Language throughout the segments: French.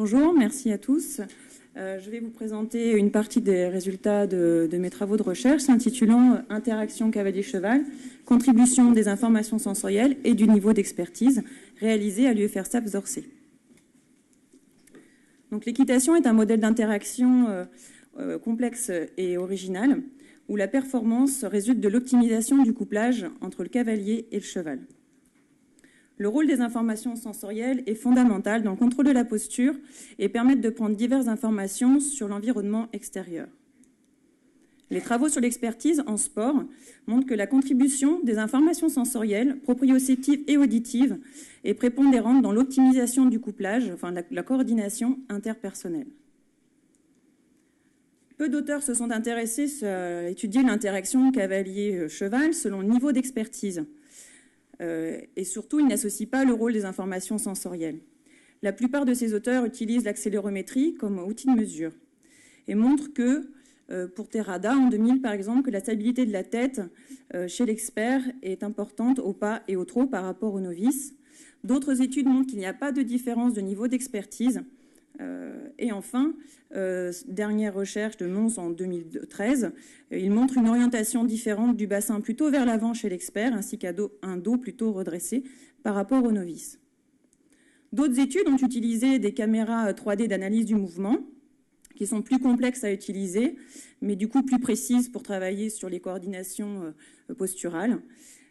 Bonjour, merci à tous. Je vais vous présenter une partie des résultats de mes travaux de recherche s'intitulant « Interaction cavalier-cheval, contribution des informations sensorielles et du niveau d'expertise » réalisé à l'UFR-STAPS d'Orsay. Donc, l'équitation est un modèle d'interaction complexe et original où la performance résulte de l'optimisation du couplage entre le cavalier et le cheval. Le rôle des informations sensorielles est fondamental dans le contrôle de la posture et permet de prendre diverses informations sur l'environnement extérieur. Les travaux sur l'expertise en sport montrent que la contribution des informations sensorielles, proprioceptives et auditives est prépondérante dans l'optimisation du couplage, enfin la coordination interpersonnelle. Peu d'auteurs se sont intéressés à étudier l'interaction cavalier-cheval selon le niveau d'expertise. Et surtout, ils n'associent pas le rôle des informations sensorielles. La plupart de ces auteurs utilisent l'accélérométrie comme outil de mesure et montrent que, pour Terrada, en 2000 par exemple, que la stabilité de la tête chez l'expert est importante au pas et au trot par rapport au novice. D'autres études montrent qu'il n'y a pas de différence de niveau d'expertise. Et enfin, dernière recherche de Mons en 2013, il montre une orientation différente du bassin plutôt vers l'avant chez l'expert, ainsi qu'un dos plutôt redressé par rapport au novice. D'autres études ont utilisé des caméras 3D d'analyse du mouvement, qui sont plus complexes à utiliser, mais du coup plus précises pour travailler sur les coordinations posturales.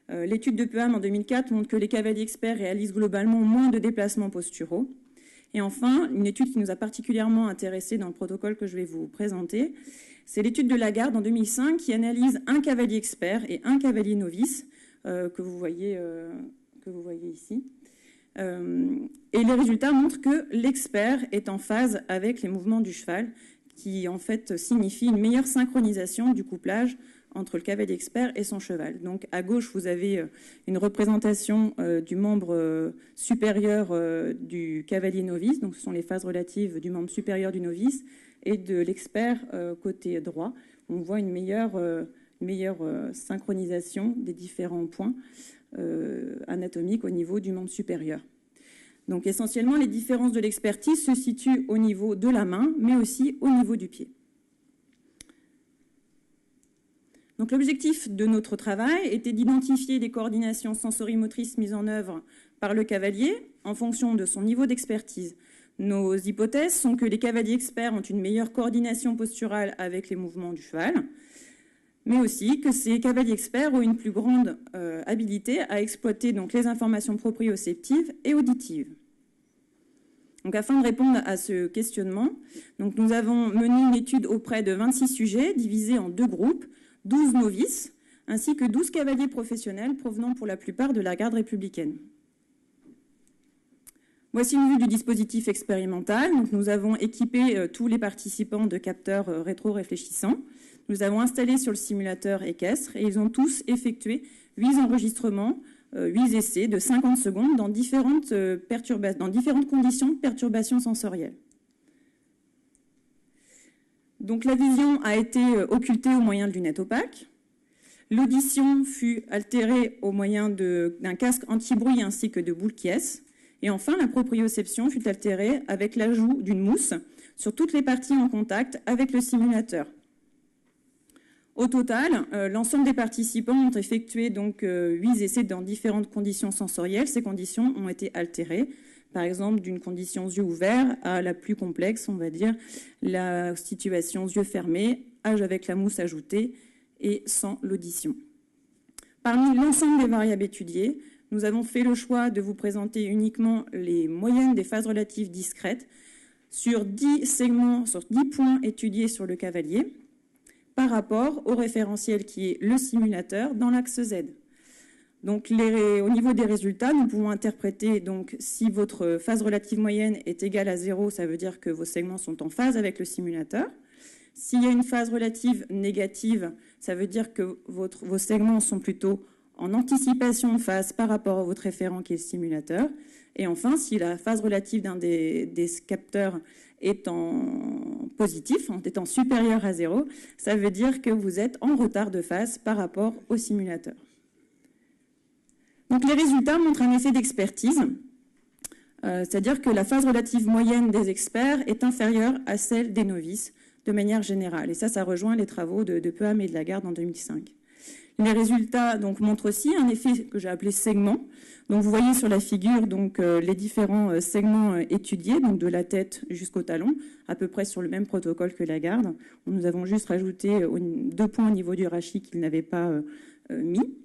L'étude de Peham en 2004 montre que les cavaliers experts réalisent globalement moins de déplacements posturaux. Et enfin, une étude qui nous a particulièrement intéressés dans le protocole que je vais vous présenter, c'est l'étude de Lagarde en 2005 qui analyse un cavalier expert et un cavalier novice que vous voyez ici. Et les résultats montrent que l'expert est en phase avec les mouvements du cheval, qui en fait signifie une meilleure synchronisation du couplage entre le cavalier expert et son cheval. Donc à gauche, vous avez une représentation du membre supérieur du cavalier novice, donc ce sont les phases relatives du membre supérieur du novice, et de l'expert côté droit. On voit une meilleure synchronisation des différents points anatomiques au niveau du membre supérieur. Donc essentiellement, les différences de l'expertise se situent au niveau de la main, mais aussi au niveau du pied. Donc l'objectif de notre travail était d'identifier les coordinations sensorimotrices mises en œuvre par le cavalier en fonction de son niveau d'expertise. Nos hypothèses sont que les cavaliers experts ont une meilleure coordination posturale avec les mouvements du cheval, mais aussi que ces cavaliers experts ont une plus grande habilité à exploiter donc, les informations proprioceptives et auditives. Donc, afin de répondre à ce questionnement, donc, nous avons mené une étude auprès de 26 sujets divisés en deux groupes, 12 novices, ainsi que 12 cavaliers professionnels provenant pour la plupart de la garde républicaine. Voici une vue du dispositif expérimental. Donc, nous avons équipé tous les participants de capteurs rétro-réfléchissants. Nous avons installé sur le simulateur équestre et ils ont tous effectué 8 enregistrements, 8 essais de 50 secondes dans différentes conditions de perturbation sensorielle. Donc la vision a été occultée au moyen de lunettes opaques. L'audition fut altérée au moyen d'un casque anti-bruit ainsi que de boules Kies. Et enfin, la proprioception fut altérée avec l'ajout d'une mousse sur toutes les parties en contact avec le simulateur. Au total, l'ensemble des participants ont effectué donc 8 essais dans différentes conditions sensorielles. Ces conditions ont été altérées. Par exemple, d'une condition yeux ouverts à la plus complexe, on va dire, la situation yeux fermés, âge avec la mousse ajoutée et sans l'audition. Parmi l'ensemble des variables étudiées, nous avons fait le choix de vous présenter uniquement les moyennes des phases relatives discrètes sur 10 segments, sur 10 points étudiés sur le cavalier par rapport au référentiel qui est le simulateur dans l'axe Z. Donc, au niveau des résultats, nous pouvons interpréter donc si votre phase relative moyenne est égale à 0, ça veut dire que vos segments sont en phase avec le simulateur. S'il y a une phase relative négative, ça veut dire que vos segments sont plutôt en anticipation de phase par rapport à votre référent qui est le simulateur. Et enfin, si la phase relative d'un des capteurs est en positif, en étant supérieure à 0, ça veut dire que vous êtes en retard de phase par rapport au simulateur. Donc les résultats montrent un effet d'expertise C'est-à-dire que la phase relative moyenne des experts est inférieure à celle des novices, de manière générale. Et ça rejoint les travaux de Peham et de Lagarde en 2005. Les résultats donc, montrent aussi un effet que j'ai appelé segment. Donc, vous voyez sur la figure donc, les différents segments étudiés, donc de la tête jusqu'au talon, à peu près sur le même protocole que Lagarde. Nous avons juste rajouté 2 points au niveau du rachis qu'ils n'avaient pas mis.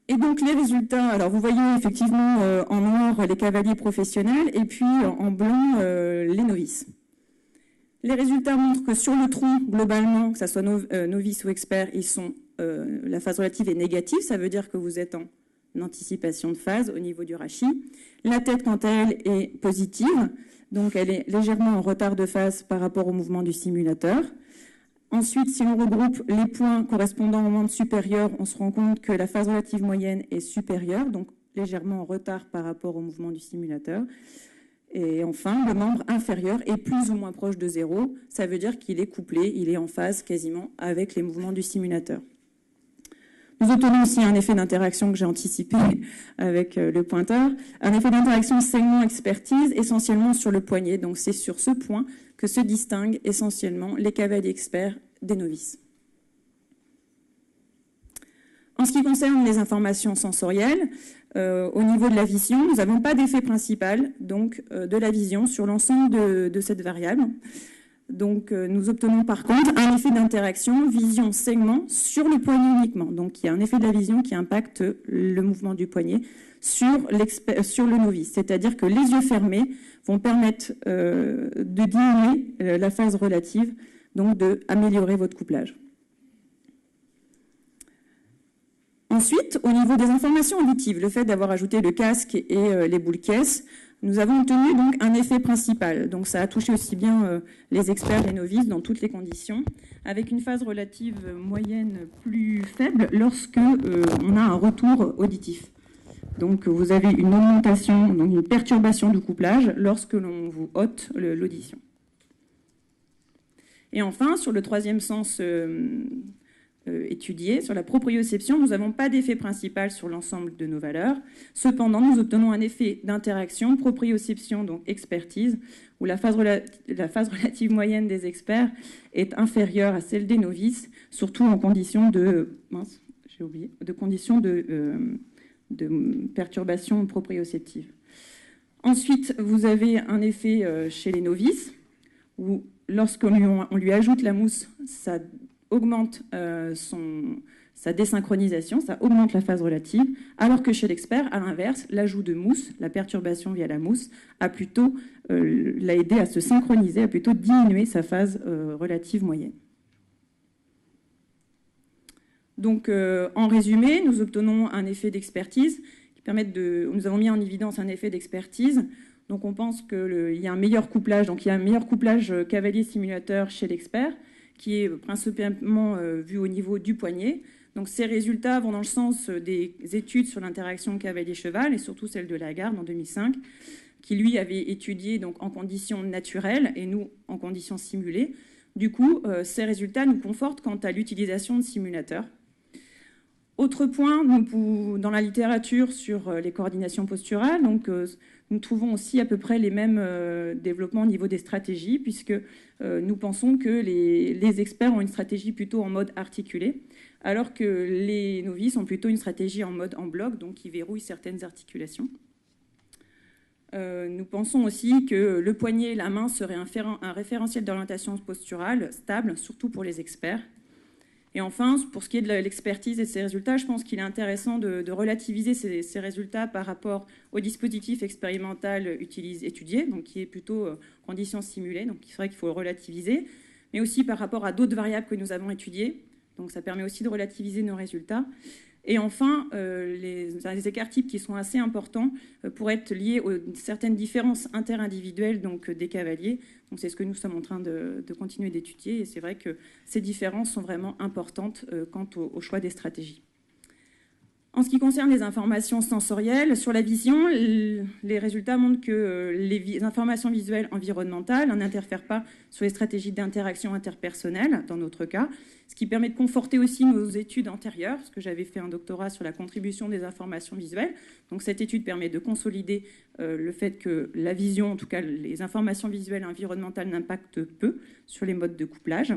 Et donc les résultats, alors vous voyez effectivement en noir les cavaliers professionnels et puis en blanc les novices. Les résultats montrent que sur le tronc, globalement, que ce soit novice ou expert, la phase relative est négative, ça veut dire que vous êtes en anticipation de phase au niveau du rachis. La tête, quant à elle, est positive, donc elle est légèrement en retard de phase par rapport au mouvement du simulateur. Ensuite, si on regroupe les points correspondant au membre supérieur, on se rend compte que la phase relative moyenne est supérieure, donc légèrement en retard par rapport au mouvement du simulateur. Et enfin, le membre inférieur est plus ou moins proche de 0. Ça veut dire qu'il est couplé, il est en phase quasiment avec les mouvements du simulateur. Nous obtenons aussi un effet d'interaction que j'ai anticipé avec le pointeur, un effet d'interaction segment-expertise essentiellement sur le poignet. Donc c'est sur ce point que se distinguent essentiellement les cavaliers experts des novices. En ce qui concerne les informations sensorielles, au niveau de la vision, nous n'avons pas d'effet principal donc, de la vision sur l'ensemble de cette variable. Donc, nous obtenons par contre un effet d'interaction vision-segment sur le poignet uniquement. Donc, il y a un effet de la vision qui impacte le mouvement du poignet sur le novice. C'est-à-dire que les yeux fermés vont permettre de diminuer la phase relative, donc d'améliorer votre couplage. Ensuite, au niveau des informations auditives, le fait d'avoir ajouté le casque et les boules caisses, nous avons obtenu donc un effet principal. Donc ça a touché aussi bien les experts et les novices dans toutes les conditions, avec une phase relative moyenne plus faible lorsque on a un retour auditif. Donc vous avez une augmentation, donc une perturbation du couplage lorsque l'on vous ôte l'audition. Et enfin, sur le troisième sens étudié, sur la proprioception, nous n'avons pas d'effet principal sur l'ensemble de nos valeurs. Cependant, nous obtenons un effet d'interaction, proprioception, donc expertise, où la phase relative moyenne des experts est inférieure à celle des novices, surtout en conditions de perturbation proprioceptive. Ensuite, vous avez un effet chez les novices, où lorsqu'on lui ajoute la mousse, ça augmente sa désynchronisation, ça augmente la phase relative, alors que chez l'expert, à l'inverse, l'ajout de mousse, la perturbation via la mousse, l'a aidé à se synchroniser, a plutôt diminué sa phase relative moyenne. Donc, en résumé, nous obtenons un effet d'expertise qui permet nous avons mis en évidence un effet d'expertise. Donc, on pense qu'il y a un meilleur couplage. Donc, il y a un meilleur couplage cavalier-simulateur chez l'expert, qui est principalement vu au niveau du poignet. Donc, ces résultats vont dans le sens des études sur l'interaction cavalier-cheval, et surtout celle de Lagarde en 2005, qui, lui, avait étudié donc, en conditions naturelles et nous, en conditions simulées. Du coup, ces résultats nous confortent quant à l'utilisation de simulateurs. Autre point, dans la littérature sur les coordinations posturales, donc, nous trouvons aussi à peu près les mêmes développements au niveau des stratégies, puisque nous pensons que les experts ont une stratégie plutôt en mode articulé, alors que les novices ont plutôt une stratégie en mode en bloc, donc qui verrouille certaines articulations. Nous pensons aussi que le poignet et la main seraient un référentiel d'orientation posturale stable, surtout pour les experts. Et enfin, pour ce qui est de l'expertise et de ses résultats, je pense qu'il est intéressant de relativiser ces résultats par rapport au dispositif expérimental étudié, donc qui est plutôt conditions simulées, donc c'est vrai qu'il faut le relativiser, mais aussi par rapport à d'autres variables que nous avons étudiées, donc ça permet aussi de relativiser nos résultats. Et enfin, les écarts types qui sont assez importants pourraient être liés à certaines différences interindividuelles donc, des cavaliers. Donc, c'est ce que nous sommes en train de continuer d'étudier. Et c'est vrai que ces différences sont vraiment importantes quant au choix des stratégies. En ce qui concerne les informations sensorielles, sur la vision, les résultats montrent que les informations visuelles environnementales n'interfèrent pas sur les stratégies d'interaction interpersonnelle, dans notre cas, ce qui permet de conforter aussi nos études antérieures, parce que j'avais fait un doctorat sur la contribution des informations visuelles. Donc cette étude permet de consolider le fait que la vision, en tout cas les informations visuelles environnementales, n'impactent peu sur les modes de couplage.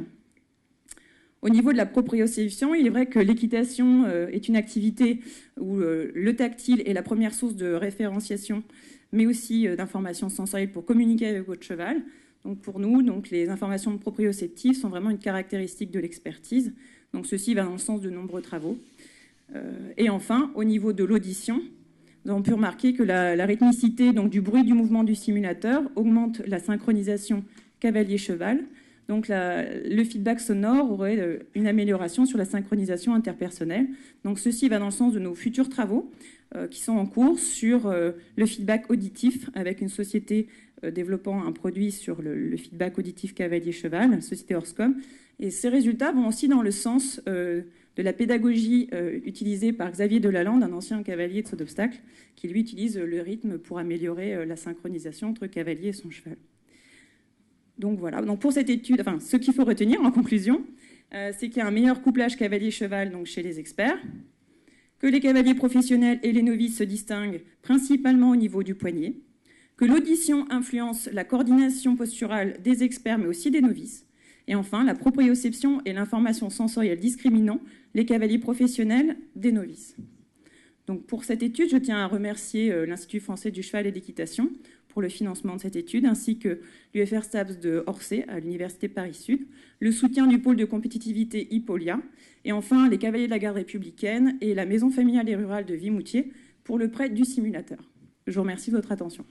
Au niveau de la proprioception, il est vrai que l'équitation est une activité où le tactile est la première source de référenciation, mais aussi d'informations sensorielles pour communiquer avec votre cheval. Donc pour nous, les informations proprioceptives sont vraiment une caractéristique de l'expertise. Donc ceci va dans le sens de nombreux travaux. Et enfin, au niveau de l'audition, nous avons pu remarquer que la rythmicité du bruit du mouvement du simulateur augmente la synchronisation cavalier-cheval. Donc le feedback sonore aurait une amélioration sur la synchronisation interpersonnelle. Donc ceci va dans le sens de nos futurs travaux qui sont en cours sur le feedback auditif avec une société développant un produit sur le feedback auditif cavalier-cheval, la société Orscom. Et ces résultats vont aussi dans le sens de la pédagogie utilisée par Xavier Delalande, un ancien cavalier de saut d'obstacle, qui lui utilise le rythme pour améliorer la synchronisation entre cavalier et son cheval. Donc voilà, donc pour cette étude, ce qu'il faut retenir en conclusion, c'est qu'il y a un meilleur couplage cavalier-cheval chez les experts, que les cavaliers professionnels et les novices se distinguent principalement au niveau du poignet, que l'audition influence la coordination posturale des experts mais aussi des novices, et enfin la proprioception et l'information sensorielle discriminant les cavaliers professionnels des novices. Donc pour cette étude, je tiens à remercier l'Institut français du cheval et d'équitation pour le financement de cette étude, ainsi que l'UFR STAPS de Orsay à l'Université Paris-Sud, le soutien du pôle de compétitivité Hippolia, et enfin les Cavaliers de la Garde républicaine et la Maison familiale et rurale de Vimoutier pour le prêt du simulateur. Je vous remercie de votre attention.